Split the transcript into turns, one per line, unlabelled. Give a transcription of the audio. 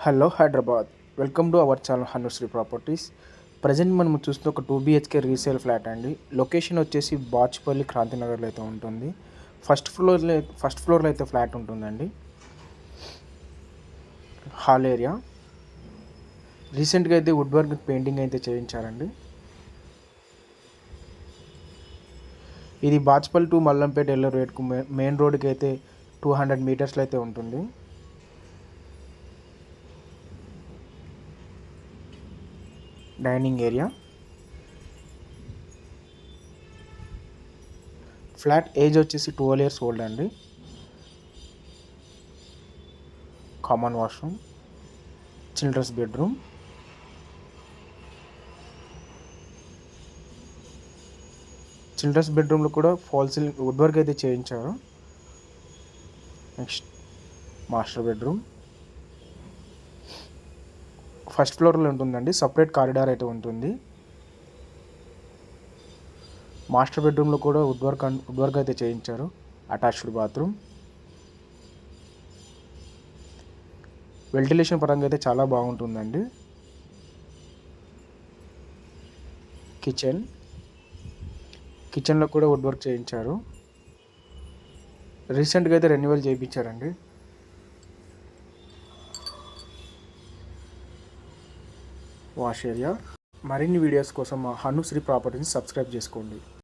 Hello Hyderabad, welcome to our channel Hanushree properties. Present మనం చూస్తే ఒక 2 BHK రీసేల్ ఫ్లాట్ అండి. లొకేషన్ వచ్చేసి బాచ్పల్లి క్రాంతినగర్లో అయితే ఉంటుంది. ఫస్ట్ ఫ్లోర్లో అయితే ఫ్లాట్ ఉంటుందండి. హాల్ ఏరియా రీసెంట్గా అయితే వుడ్ వర్క్ పెయింటింగ్ అయితే చేయించారండి. ఇది బాచ్పల్లి టు మల్లంపేట ఎల్లో రేట్కు మెయిన్ రోడ్కి అయితే 200 మీటర్స్లో అయితే ఉంటుంది. డైనింగ్ ఏరియా, ఫ్లాట్ ఏజ్ వచ్చేసి 12 years ఓల్డ్ అండి. Common washroom, children's bedroom, children's బెడ్రూమ్లో కూడా ఫాల్ సీలింగ్ వుడ్ వర్క్ అయితే చేయించారు. నెక్స్ట్ మాస్టర్ బెడ్రూమ్ ఫస్ట్ ఫ్లోర్లో ఉంటుందండి. సపరేట్ కారిడార్ అయితే ఉంటుంది. మాస్టర్ బెడ్రూమ్లో కూడా వుడ్ వర్క్ అయితే చేయించారు. అటాచ్డ్ బాత్రూమ్, వెంటిలేషన్ పరంగా అయితే చాలా బాగుంటుందండి. కిచెన్లో కూడా వుడ్ వర్క్ చేయించారు. రీసెంట్గా అయితే రెన్యువల్ చేయించారండి. Wash area. మరిన్ని వీడియోస్ కోసం మా హనుశ్రీ ప్రాపర్టీని సబ్స్క్రైబ్ చేసుకోండి.